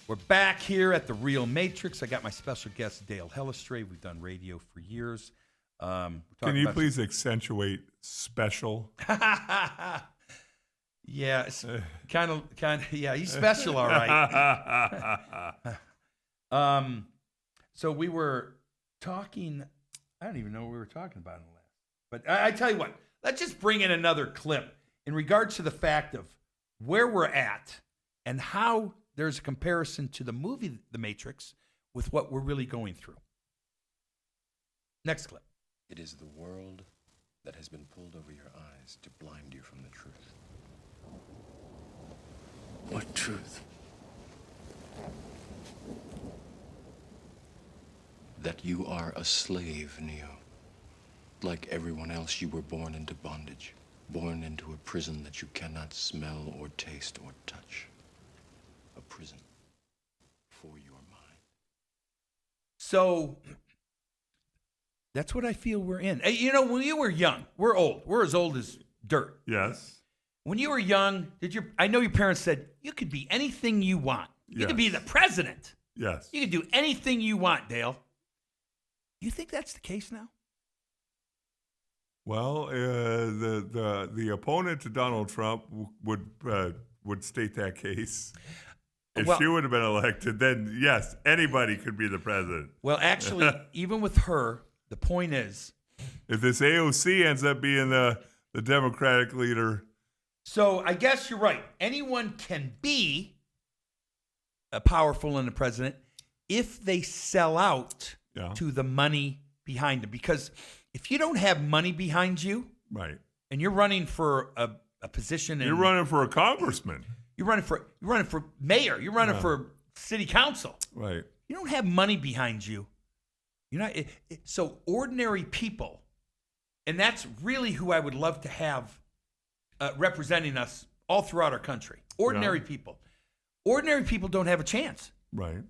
We're back here at the Real Matrix. I got my special guest, Dale Hellestrade. We've done radio for years. Can you please accentuate special? Yeah, kind of. Yeah, he's special, all right. So we were talking. I don't even know what we were talking about in the last. But I tell you what, let's just bring in another clip in regards to the fact of where we're at and how there's a comparison to the movie The Matrix with what we're really going through. Next clip. It is the world that has been pulled over your eyes to blind you from the truth. What truth? That you are a slave, Neo. Like everyone else, you were born into bondage, born into a prison that you cannot smell or taste or touch. A prison for your mind. So that's what I feel we're in. You know, when you were young, we're old. We're as old as dirt. Yes. When you were young, I know your parents said you could be anything you want. You could be the president. Yes. You could do anything you want, Dale. You think that's the case now? Well, the opponent to Donald Trump would state that case. If she would have been elected, then yes, anybody could be the president. Well, actually, even with her, the point is, if this AOC ends up being the Democratic leader. So I guess you're right. Anyone can be powerful in the president if they sell out to the money behind them. Because if you don't have money behind you, right, and you're running for a position, you're running for a congressman. You're running for mayor. You're running for city council. Right. You don't have money behind you. You're not. So ordinary people, and that's really who I would love to have representing us all throughout our country. Ordinary people. Ordinary people don't have a chance. Right.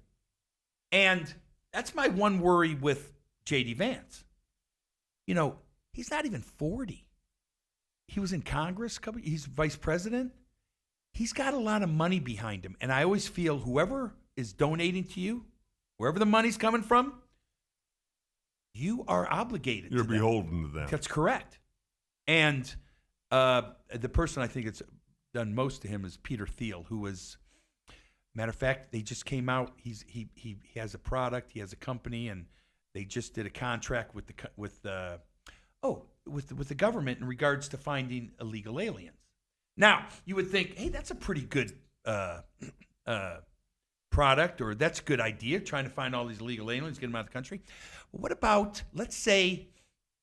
And that's my one worry with J.D. Vance. You know, he's not even 40. He was in Congress. He's vice president. He's got a lot of money behind him. And I always feel whoever is donating to you, wherever the money's coming from, you are obligated You're to them. beholden to them. That's correct. And the person I think it's done most to him is Peter Thiel, who was, matter of fact, they just came out. He has a product, he has a company, and they just did a contract with the government in regards to finding illegal aliens. Now, you would think, hey, that's a pretty good product, or that's a good idea, trying to find all these illegal aliens, get them out of the country. Well, what about, let's say,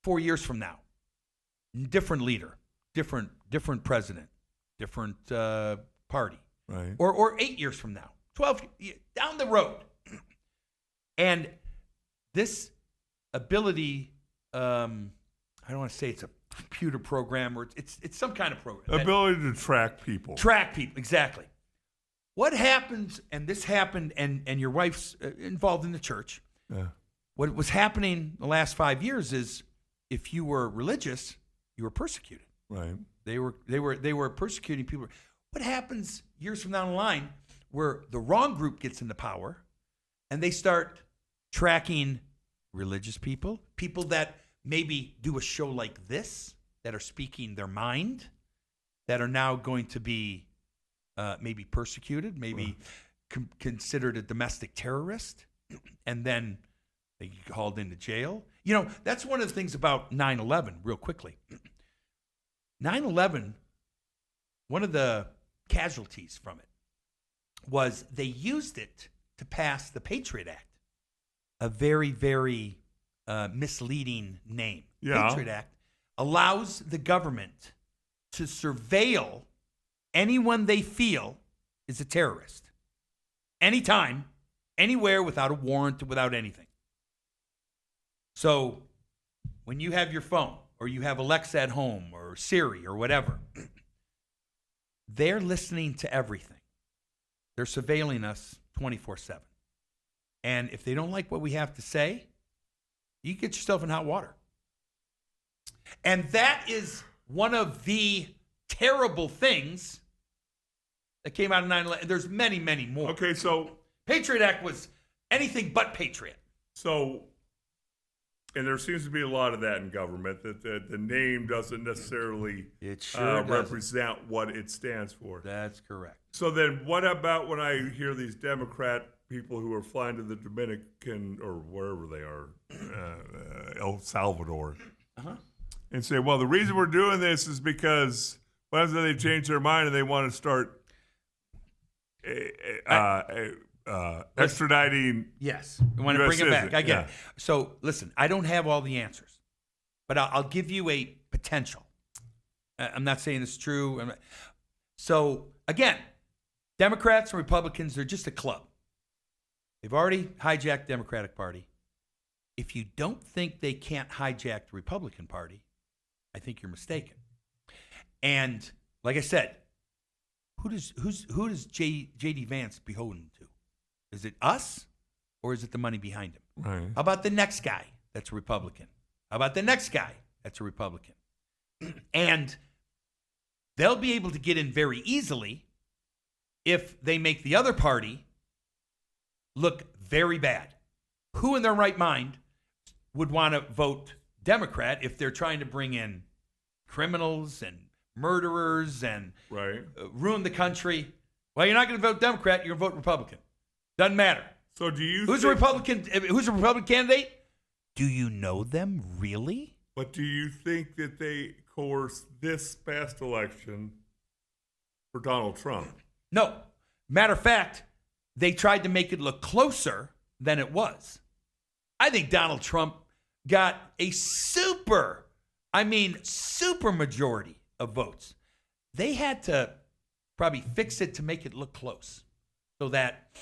4 years from now, different leader, different president, different party, right? Or 8 years from now, 12 down the road, and this ability, I don't want to say it's a computer program, or it's some kind of program. Ability to track people. Track people, exactly. What happens, and this happened, and your wife's involved in the church. Yeah. What was happening the last 5 years is, if you were religious, you were persecuted. Right. They were persecuting people. What happens years from down the line where the wrong group gets into power, and they start tracking religious people that maybe do a show like this, that are speaking their mind, that are now going to be maybe persecuted, maybe considered a domestic terrorist, and then they get called into jail. You know, that's one of the things about 9/11, real quickly. 9/11, one of the casualties from it was they used it to pass the Patriot Act, a very, very misleading name. Yeah. Patriot Act allows the government to surveil anyone they feel is a terrorist. Anytime, anywhere, without a warrant, without anything. So when you have your phone, or you have Alexa at home, or Siri, or whatever, they're listening to everything. They're surveilling us 24/7. And if they don't like what we have to say, you get yourself in hot water. And that is one of the terrible things that came out of 9/11. There's many, many more. Okay, so Patriot Act was anything but patriot. And there seems to be a lot of that in government, that the name doesn't necessarily It sure doesn't. represent what it stands for. That's correct. So then what about when I hear these Democrat people who are flying to the Dominican or wherever they are, El Salvador, and say, well, the reason we're doing this is because what if they change their mind and they want to start extraditing? Yes. We want to US bring it back. citizen, I get yeah. it. So listen, I don't have all the answers, but I'll give you a potential. I'm not saying it's true. So again, Democrats and Republicans, they're just a club. They've already hijacked the Democratic Party. If you don't think they can't hijack the Republican Party, I think you're mistaken. And like I said, who does J.D. Vance beholden to? Is it us or is it the money behind him? Right. How about the next guy that's a Republican? How about the next guy that's a Republican? And they'll be able to get in very easily if they make the other party look very bad. Who in their right mind would want to vote Democrat if they're trying to bring in criminals and murderers and Right. ruin the country? Well, you're not going to vote Democrat. You're going to vote Republican. Doesn't matter. So do you Who's a Republican? Who's a Republican candidate? Do you know them really? But do you think that they coerced this past election for Donald Trump? No. Matter of fact, they tried to make it look closer than it was. I think Donald Trump got a super majority of votes. They had to probably fix it to make it look close so that,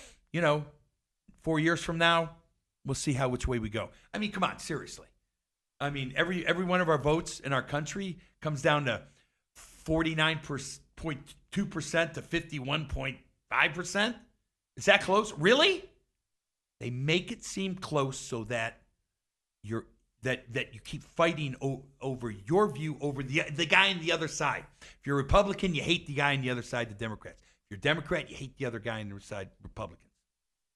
4 years from now, we'll see which way we go. I mean, come on, seriously. I mean, every one of our votes in our country comes down to 49.2% to 51.5%. Is that close? Really? They make it seem close so that you keep fighting over your view over the guy on the other side. If you're a Republican, you hate the guy on the other side, the Democrats. If you're a Democrat, you hate the other guy on the other side, Republicans.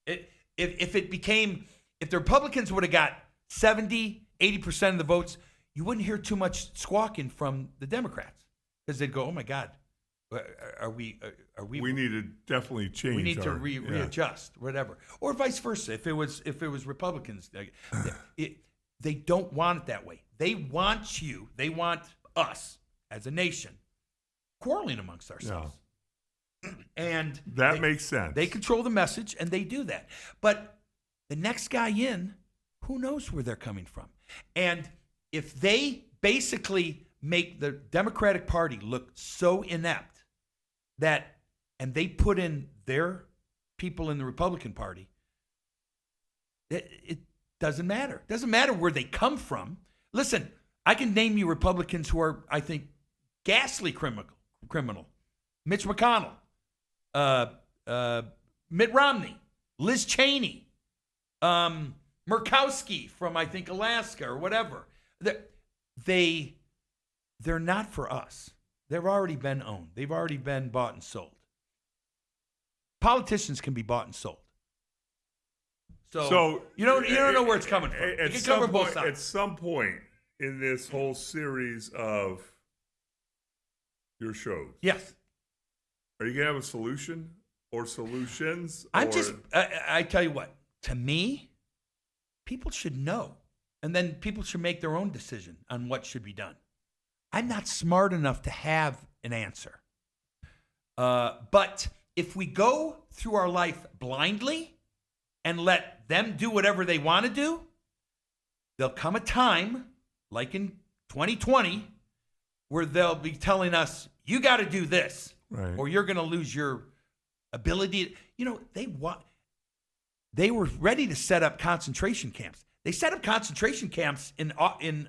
If the Republicans would have got 70, 80% of the votes, you wouldn't hear too much squawking from the Democrats because they'd go, "Oh my God, are we? We need to definitely change. We need to readjust, whatever." Or vice versa. If it was Republicans, they don't want it that way. They want us as a nation quarreling amongst ourselves. And that makes sense. They control the message, and they do that. But the next guy in, who knows where they're coming from? And if they basically make the Democratic Party look so inept and they put in their people in the Republican Party, it doesn't matter. It doesn't matter where they come from. Listen, I can name you Republicans who are, I think, ghastly criminal. Mitch McConnell. Mitt Romney, Liz Cheney, Murkowski from, I think, Alaska or whatever. They're not for us. They've already been owned. They've already been bought and sold. Politicians can be bought and sold. So you don't know where it's coming from. You can cover both sides. At some point in this whole series of your shows, yes. Are you going to have a solution or solutions? I tell you what, to me, people should know. And then people should make their own decision on what should be done. I'm not smart enough to have an answer. But if we go through our life blindly and let them do whatever they want to do, there'll come a time, like in 2020, where they'll be telling us, you got to do this. Right. Or you're going to lose your ability. They were ready to set up concentration camps. They set up concentration camps in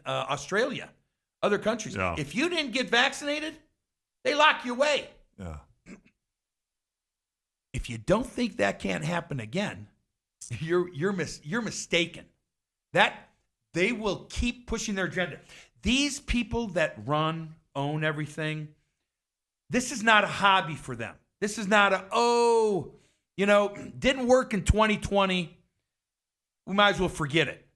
Australia, other countries. Yeah. If you didn't get vaccinated, they lock you away. Yeah. If you don't think that can't happen again, you're mistaken. That they will keep pushing their agenda. these people that own everything, this is not a hobby for them. This is not didn't work in 2020. We might as well forget it.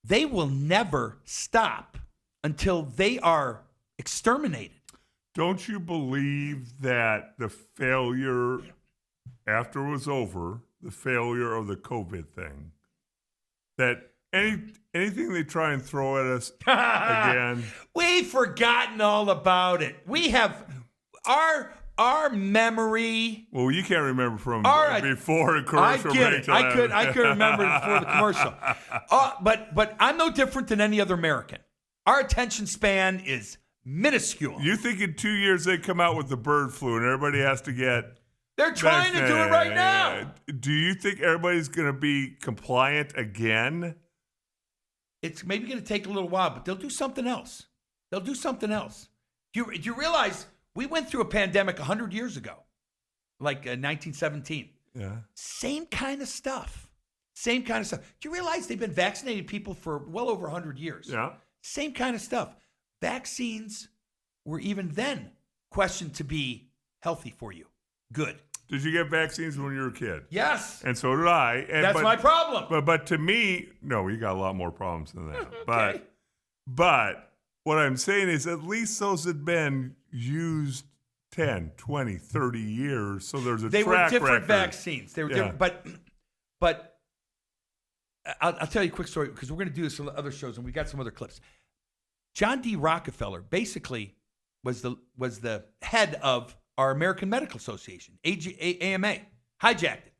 They will never stop until they are exterminated. Don't you believe that the failure, after it was over, the failure of the COVID thing, that anything they try and throw at us again? We've forgotten all about it. We have our memory. Well, you can't remember from right. before the commercial. I get it. I could remember before the commercial. But I'm no different than any other American. Our attention span is minuscule. You think in 2 years they come out with the bird flu and everybody has to get... They're trying to do it right now. Do you think everybody's going to be compliant again? It's maybe going to take a little while, but they'll do something else. Do you realize we went through a pandemic 100 years ago, like 1917? Yeah. Same kind of stuff. Do you realize they've been vaccinating people for well over 100 years? Yeah. Same kind of stuff. Vaccines were even then questioned to be healthy for you. Good. Did you get vaccines when you were a kid? Yes. And so did I. That's my problem. But to me, no, you got a lot more problems than that. Okay. But what I'm saying is at least those had been used 10, 20, 30 years. So there's a They track were different record. vaccines. They were different. But I'll tell you a quick story because we're going to do this on other shows and we got some other clips. John D. Rockefeller basically was the head of our American Medical Association, AMA, hijacked it.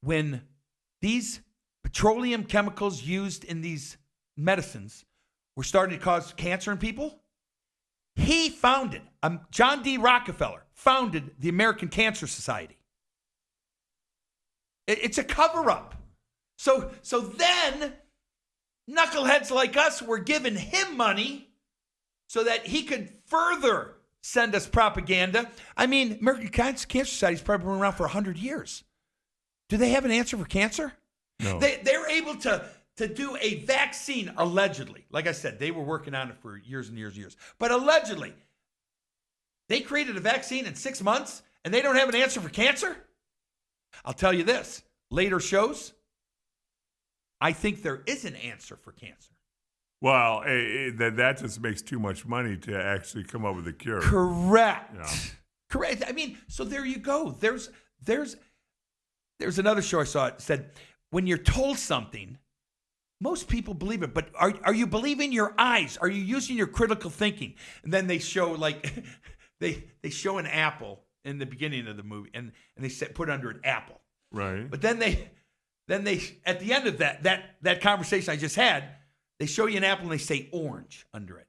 When these petroleum chemicals used in these medicines were starting to cause cancer in people, he founded, John D. Rockefeller founded the American Cancer Society. It's a cover-up. So then knuckleheads like us were giving him money so that he could further send us propaganda. I mean, American Cancer Society's probably been around for 100 years. Do they have an answer for cancer? No. They're able to do a vaccine, allegedly. Like I said, they were working on it for years and years and years. But allegedly, they created a vaccine in 6 months and they don't have an answer for cancer? I'll tell you this, later shows, I think there is an answer for cancer. Well, that just makes too much money to actually come up with a cure. Correct. Yeah. Correct. I mean, so there you go. There's another show I saw. It said, when you're told something, most people believe it. But are you believing your eyes? Are you using your critical thinking? And then they show they show an apple in the beginning of the movie, and they put under an apple. Right. But then they at the end of that conversation I just had, they show you an apple and they say orange under it.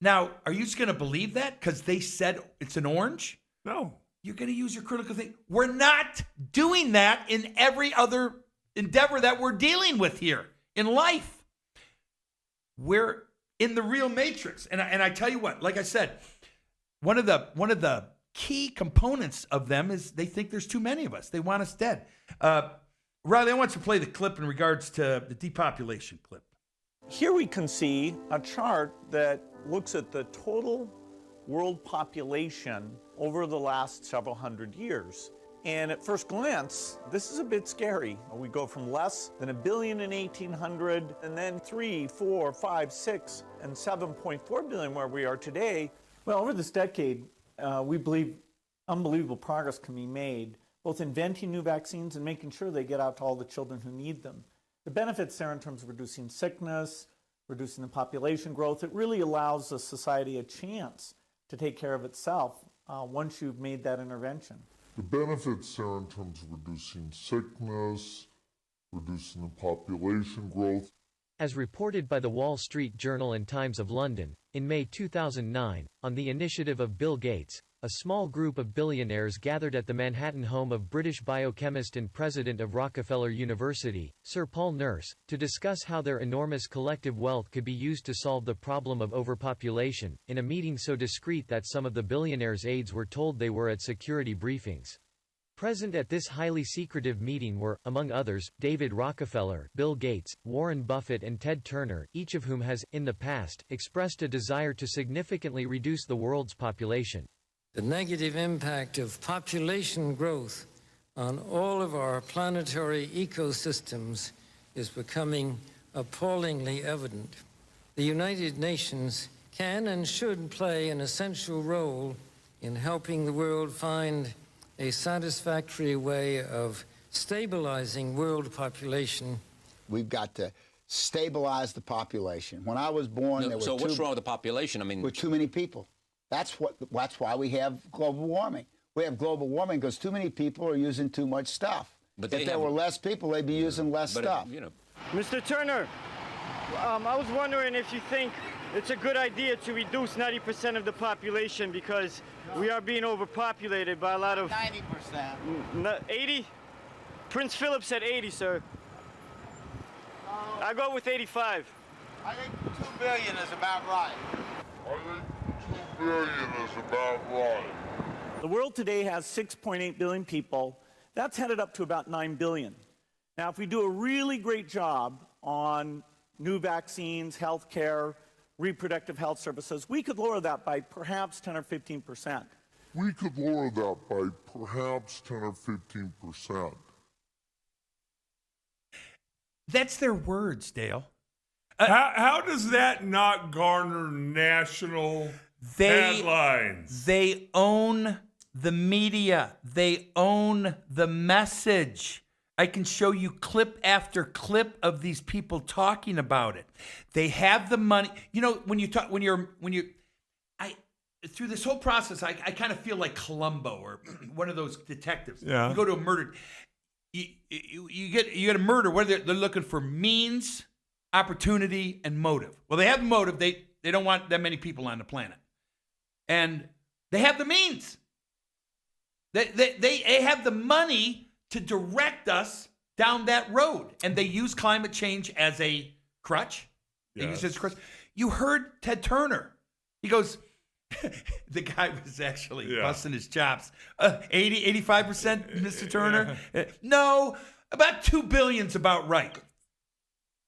Now, are you just going to believe that because they said it's an orange? No. You're going to use your critical thinking. We're not doing that in every other endeavor that we're dealing with here in life. We're in the real matrix. And I tell you what, like I said, one of the key components of them is they think there's too many of us. They want us dead. Riley, I want you to play the clip in regards to the depopulation clip. Here we can see a chart that looks at the total world population over the last several hundred years. And at first glance, this is a bit scary. We go from less than 1 billion in 1800, and then 3, 4, 5, 6, and 7.4 billion where we are today. Well, over this decade, we believe unbelievable progress can be made, both inventing new vaccines and making sure they get out to all the children who need them. The benefits there in terms of reducing sickness, reducing the population growth, it really allows the society a chance to take care of itself once you've made that intervention. The benefits there in terms of reducing sickness, reducing the population growth. As reported by the Wall Street Journal and Times of London, in May 2009, on the initiative of Bill Gates, a small group of billionaires gathered at the Manhattan home of British biochemist and president of Rockefeller University, Sir Paul Nurse, to discuss how their enormous collective wealth could be used to solve the problem of overpopulation, in a meeting so discreet that some of the billionaires' aides were told they were at security briefings. Present at this highly secretive meeting were, among others, David Rockefeller, Bill Gates, Warren Buffett and Ted Turner, each of whom has, in the past, expressed a desire to significantly reduce the world's population. The negative impact of population growth on all of our planetary ecosystems is becoming appallingly evident. The United Nations can and should play an essential role in helping the world find a satisfactory way of stabilizing world population. We've got to stabilize the population. When I was born, there were what's wrong with the population? I mean, with too many people. That's why we have global warming. We have global warming because too many people are using too much stuff. But if there were less people, they'd be using less stuff. Mr. Turner, I was wondering if you think it's a good idea to reduce 90% of the population because we are being overpopulated by a lot of... 90%. 80? Prince Philip said 80, sir. I go with 85. I think 2 billion is about right. The world today has 6.8 billion people. That's headed up to about 9 billion. Now, if we do a really great job on new vaccines, health care, reproductive health services, we could lower that by perhaps 10 or 15%. We could lower that by perhaps 10 or 15%. That's their words, Dale. How does that not garner national headlines? They own the media. They own the message. I can show you clip after clip of these people talking about it. They have the money. You know, through this whole process, I kind of feel like Columbo or one of those detectives. Yeah. You go to a murder, you get a murder. Where they're looking for means, opportunity, and motive. Well, they have the motive. They don't want that many people on the planet, and they have the means. They have the money to direct us down that road. And they use climate change as a crutch. They use it as a crutch. You heard Ted Turner. He goes, the guy was actually busting his chops. 80, 85%, Mr. Turner? No, about 2 billion's about right.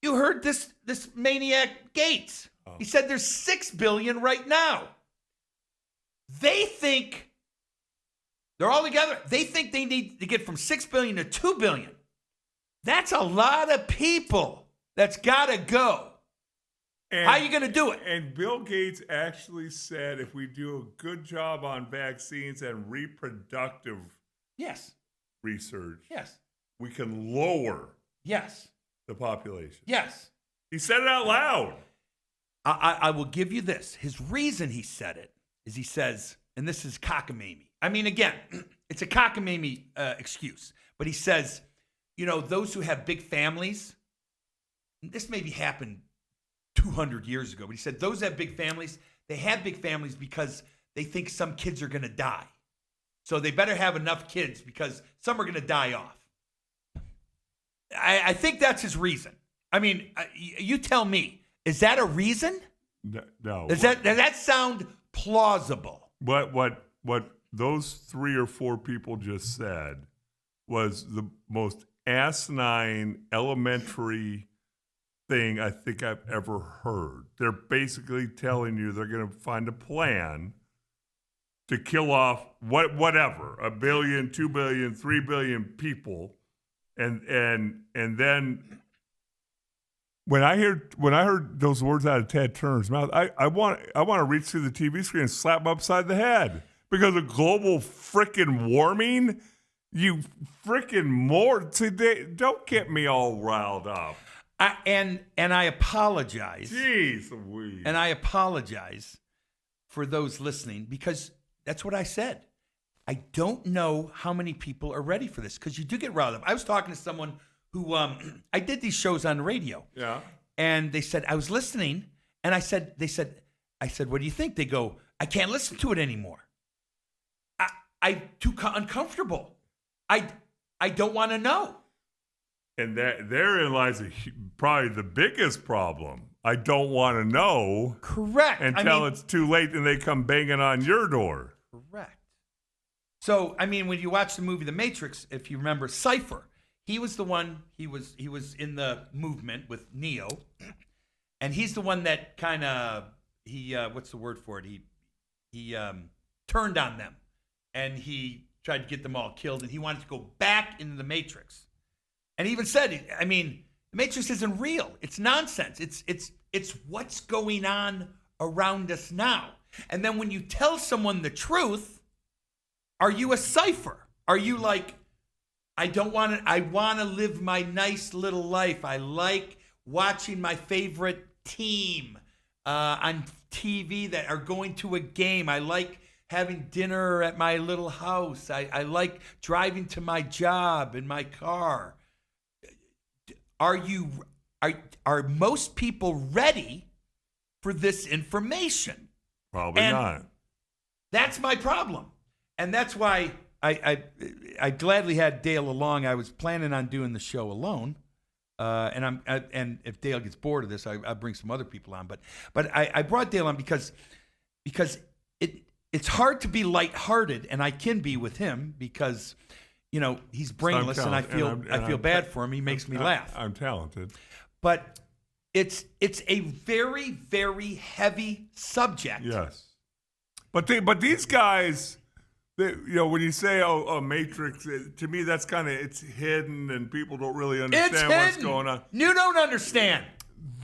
You heard this maniac Gates. He said there's 6 billion right now. They think they're all together. They think they need to get from 6 billion to 2 billion. That's a lot of people that's got to go. And, how are you going to do it? And Bill Gates actually said if we do a good job on vaccines and reproductive research, we can lower the population. Yes. He said it out loud. I will give you this. His reason he said it is he says, and this is cockamamie. I mean, again, it's a cockamamie excuse. But he says, you know, those who have big families, this maybe happened 200 years ago, but he said those that have big families, they have big families because they think some kids are going to die. So they better have enough kids because some are going to die off. I think that's his reason. I mean, you tell me, is that a reason? No. Does that sound plausible? What those 3 or 4 people just said was the most asinine elementary thing I think I've ever heard. They're basically telling you they're going to find a plan to kill off whatever, 1 billion, 2 billion, 3 billion people, and then when I heard those words out of Ted Turner's mouth, I want to reach through the TV screen and slap him upside the head because of global frickin' warming. You frickin' see, don't get me all riled up. And I apologize. Jeez Louise. And I apologize for those listening because that's what I said. I don't know how many people are ready for this because you do get riled up. I was talking to someone who I did these shows on the radio. Yeah. And they said, I was listening, and I said, what do you think? They go, I can't listen to it anymore. I'm too uncomfortable. I don't want to know. And therein lies probably the biggest problem. I don't want to know. Correct. Until it's too late and they come banging on your door. Correct. So, I mean, when you watch the movie The Matrix, if you remember Cypher, he was the one, he was in the movement with Neo, and he's the one that kind of, what's the word for it? He turned on them, and he tried to get them all killed, and he wanted to go back into the Matrix. And he even said, I mean, the Matrix isn't real. It's nonsense. It's what's going on around us now. And then when you tell someone the truth, are you a cipher? Are you like, I want to live my nice little life. I like watching my favorite team on TV that are going to a game. I like having dinner at my little house. I like driving to my job in my car. Are most people ready for this information? Probably not. That's my problem. And that's why I gladly had Dale along. I was planning on doing the show alone. And if Dale gets bored of this, I'll bring some other people on. But I brought Dale on because it's hard to be lighthearted, and I can be with him because, you know, he's brainless, and I feel bad for him. He makes me laugh. I'm talented. But it's a very, very heavy subject. Yes. But these guys, when you say a Matrix, to me that's kind of, it's hidden and people don't really understand what's going on. You don't understand.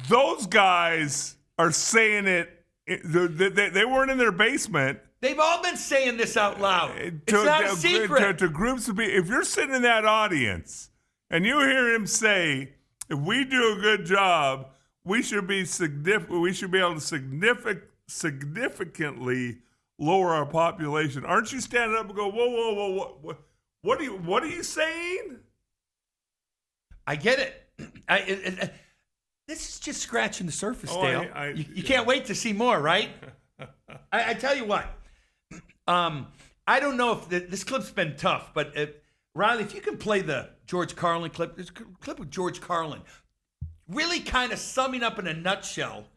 Those guys are saying it. They weren't in their basement. They've all been saying this out loud. It's not a secret. To groups of people. If you're sitting in that audience and you hear him say, if we do a good job, we should be able to significantly lower our population. Aren't you standing up and go, whoa, what are you saying? I get it. This is just scratching the surface, Dale. You can't wait to see more, right? I tell you what. I don't know if this clip's been tough, but Riley, if you can play the George Carlin clip, there's a clip of George Carlin really kind of summing up in a nutshell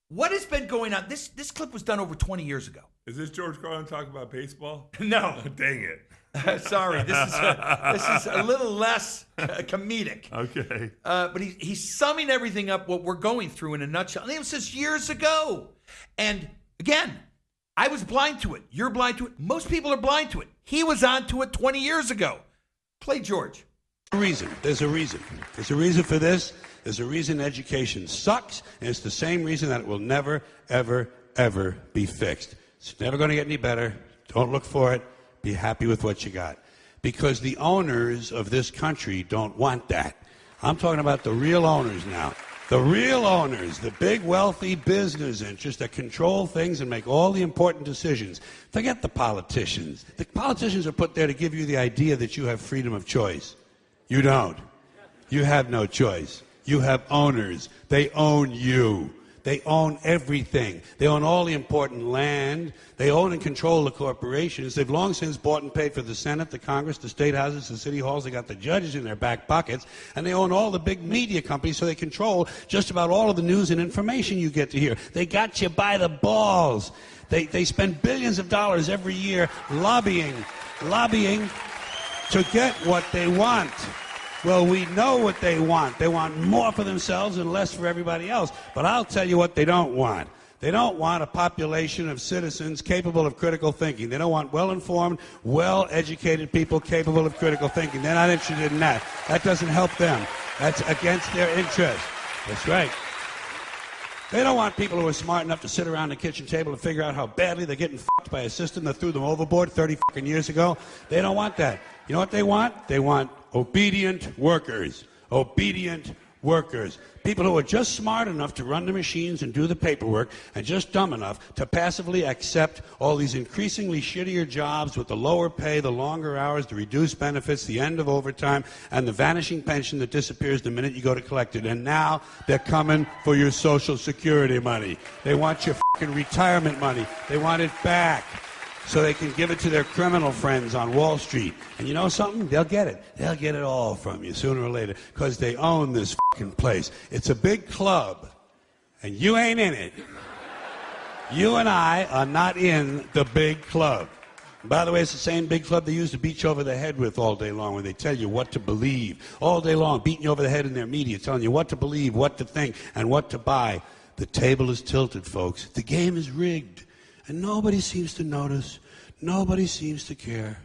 what has been going on. This clip was done over 20 years ago. Is this George Carlin talking about baseball? No. Dang it. Sorry, this is a little less comedic. Okay. But he's summing everything up, what we're going through in a nutshell. And it was just years ago. And again, I was blind to it. You're blind to it. Most people are blind to it. He was on to it 20 years ago. Play George. There's a reason. There's a reason for this. There's a reason education sucks, and it's the same reason that it will never, ever, ever be fixed. It's never going to get any better. Don't look for it. Be happy with what you got. Because the owners of this country don't want that. I'm talking about the real owners now. The real owners, the big wealthy business interests that control things and make all the important decisions. Forget the politicians. The politicians are put there to give you the idea that you have freedom of choice. You don't. You have no choice. You have owners. They own you. They own everything. They own all the important land. They own and control the corporations. They've long since bought and paid for the Senate, the Congress, the state houses, the city halls. They got the judges in their back pockets. And they own all the big media companies, so they control just about all of the news and information you get to hear. They got you by the balls. They spend billions of dollars every year lobbying to get what they want. Well, we know what they want. They want more for themselves and less for everybody else. But I'll tell you what they don't want. They don't want a population of citizens capable of critical thinking. They don't want well-informed, well-educated people capable of critical thinking. They're not interested in that. That doesn't help them. That's against their interest. That's right. They don't want people who are smart enough to sit around the kitchen table and figure out how badly they're getting fucked by a system that threw them overboard 30 fucking years ago. They don't want that. You know what they want? They want obedient workers. Obedient workers. People who are just smart enough to run the machines and do the paperwork and just dumb enough to passively accept all these increasingly shittier jobs with the lower pay, the longer hours, the reduced benefits, the end of overtime, and the vanishing pension that disappears the minute you go to collect it. And now they're coming for your Social Security money. They want your fucking retirement money. They want it back, so they can give it to their criminal friends on Wall Street. And you know something? They'll get it. They'll get it all from you sooner or later, because they own this fucking place. It's a big club, and you ain't in it. You and I are not in the big club. By the way, it's the same big club they used to beat you over the head with all day long when they tell you what to believe. All day long, beating you over the head in their media, telling you what to believe, what to think, and what to buy. The table is tilted, folks. The game is rigged. And nobody seems to notice. Nobody seems to care.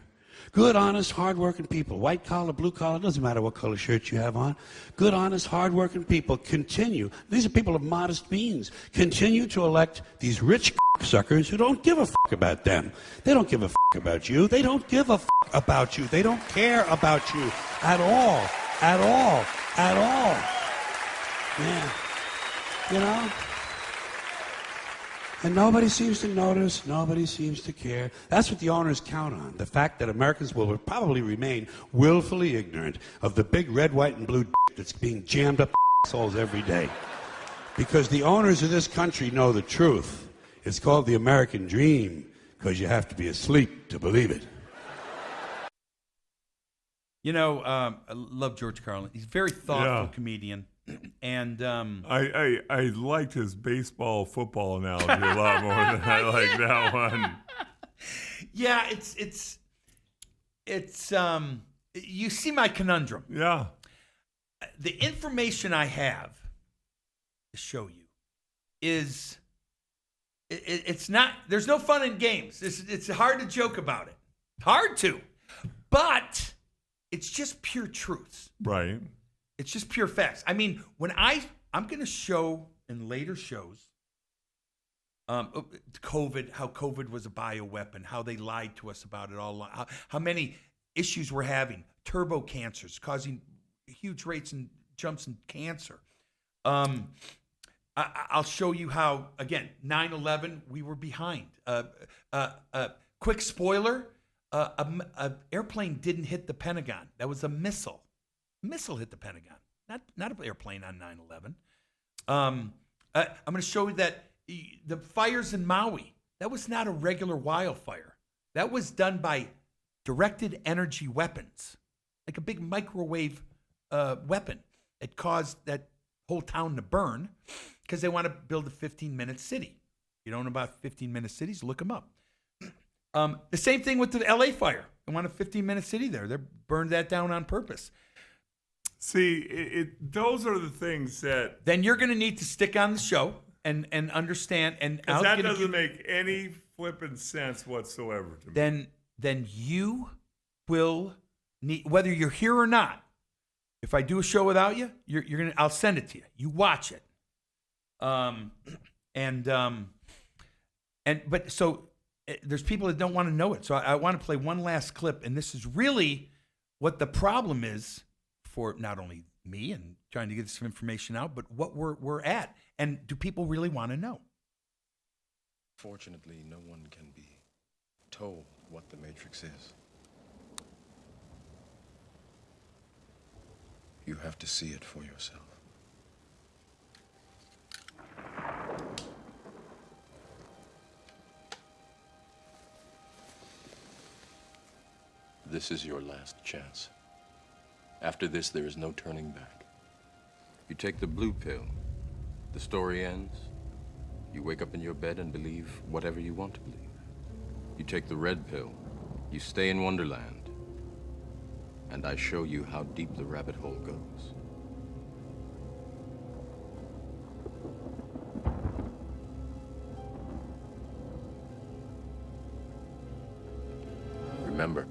Good, honest, hard-working people, white collar, blue collar, doesn't matter what color shirt you have on. Good, honest, hard-working people continue. These are people of modest means. Continue to elect these rich suckers who don't give a fuck about them. They don't give a fuck about you. They don't give a fuck about you. They don't care about you at all. At all. At all. Yeah. You know? And nobody seems to notice, nobody seems to care. That's what the owners count on, the fact that Americans will probably remain willfully ignorant of the big red, white, and blue that's being jammed up assholes every day. Because the owners of this country know the truth. It's called the American dream, because you have to be asleep to believe it. You know, I love George Carlin. He's a very thoughtful comedian. And I liked his baseball football analogy a lot more than I like that one. Yeah, it's you see my conundrum. Yeah. The information I have to show you is it's not, there's no fun in games. It's hard to joke about it. Hard to. But it's just pure truths. Right. It's just pure facts. I mean, when I'm going to show in later shows COVID, how COVID was a bioweapon, how they lied to us about it all, how many issues we're having, turbo cancers causing huge rates and jumps in cancer. I'll show you how, again, 9/11, we were behind. Quick spoiler, an airplane didn't hit the Pentagon. That was a missile. Missile hit the Pentagon, not an airplane on 9/11. I'm going to show you that the fires in Maui, that was not a regular wildfire. That was done by directed energy weapons, like a big microwave weapon. It caused that whole town to burn because they want to build a 15-minute city. You don't know about 15-minute cities? Look them up. The same thing with the LA fire. They want a 15-minute city there. They burned that down on purpose. See, those are the things that... Then you're going to need to stick on the show and understand. And that doesn't make any flipping sense whatsoever to me. Then you will need, whether you're here or not, if I do a show without you, you're gonna. I'll send it to you. You watch it. But there's people that don't want to know it. So I want to play one last clip, and this is really what the problem is for not only me and trying to get some information out, but what we're at, and do people really want to know? Fortunately, no one can be told what the Matrix is. You have to see it for yourself. This is your last chance. After this, there is no turning back. You take the blue pill, the story ends. You wake up in your bed and believe whatever you want to believe. You take the red pill, you stay in Wonderland, and I show you how deep the rabbit hole goes. Remember,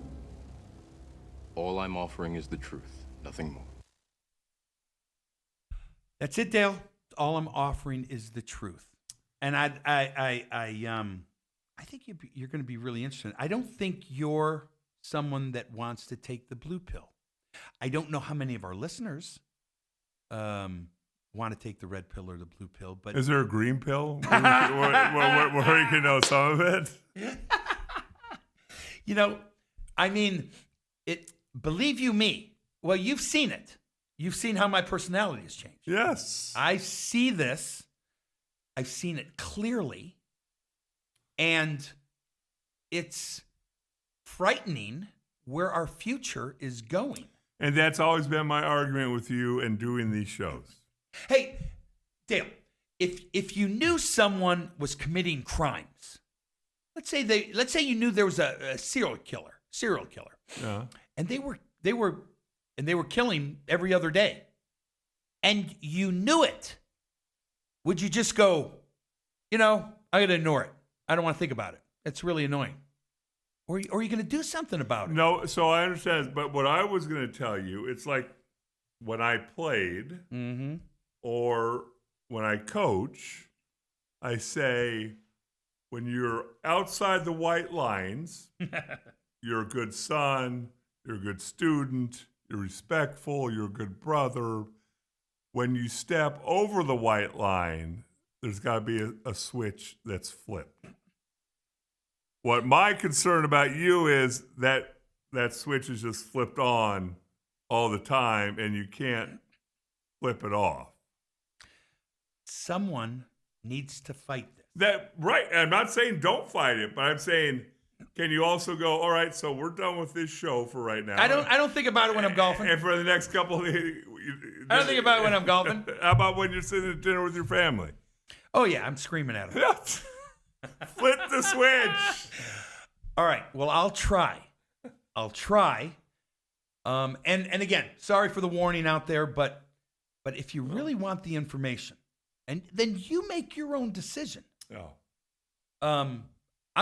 all I'm offering is the truth, nothing more. That's it, Dale. All I'm offering is the truth. And I think you're going to be really interested. I don't think you're someone that wants to take the blue pill. I don't know how many of our listeners want to take the red pill or the blue pill. But is there a green pill where you can know some of it? You know, I mean, believe you me. Well, you've seen it. You've seen how my personality has changed. Yes. I see this. I've seen it clearly. And it's frightening where our future is going. And that's always been my argument with you and doing these shows. Hey, Dale, if you knew someone was committing crimes, let's say you knew there was a serial killer, Yeah. and they were killing every other day, and you knew it. Would you just go, I'm going to ignore it. I don't want to think about it. It's really annoying. Or are you going to do something about it? No, so I understand. But what I was going to tell you, it's like when I played or when I coach, I say, when you're outside the white lines, you're a good son, you're a good student, you're respectful, you're a good brother. When you step over the white line, there's got to be a switch that's flipped. What my concern about you is that switch is just flipped on all the time and you can't flip it off. Someone needs to fight this. Right. I'm not saying don't fight it, but I'm saying, can you also go, all right, so we're done with this show for right now. I don't think about it when I'm golfing. And for the next couple of I don't think about it when I'm golfing. How about when you're sitting at dinner with your family? Oh, yeah, I'm screaming at them. Flip the switch. All right. Well, I'll try. And again, sorry for the warning out there, but if you really want the information, and then you make your own decision. Oh. I'm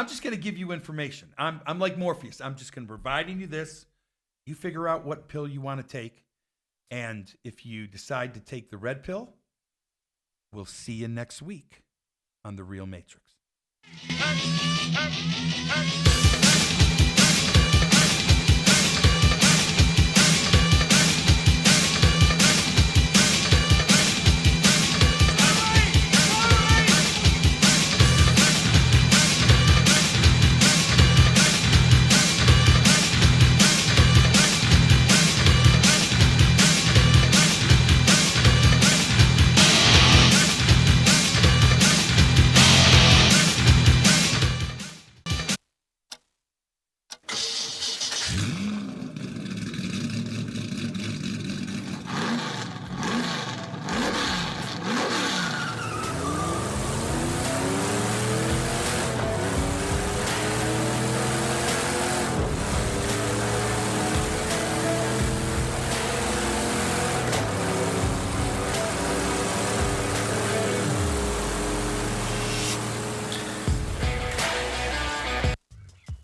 just going to give you information. I'm like Morpheus. I'm just going to providing you this. You figure out what pill you want to take, and if you decide to take the red pill, we'll see you next week on The Real Matrix.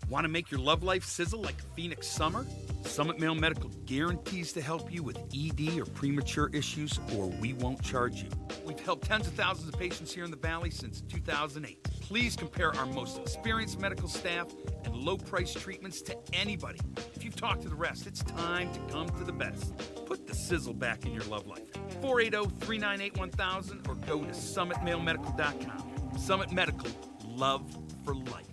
Want to make your love life sizzle like a Phoenix summer? Summit Male Medical guarantees to help you with ED or premature issues, or we won't charge you. We've helped tens of thousands of patients here in the Valley since 2008. Please compare our most experienced medical staff and low-price treatments to anybody. If you've talked to the rest, it's time to come to the best. Put the sizzle back in your love life. 480-398-1000 or go to summitmalemedical.com. Summit Medical, love for life.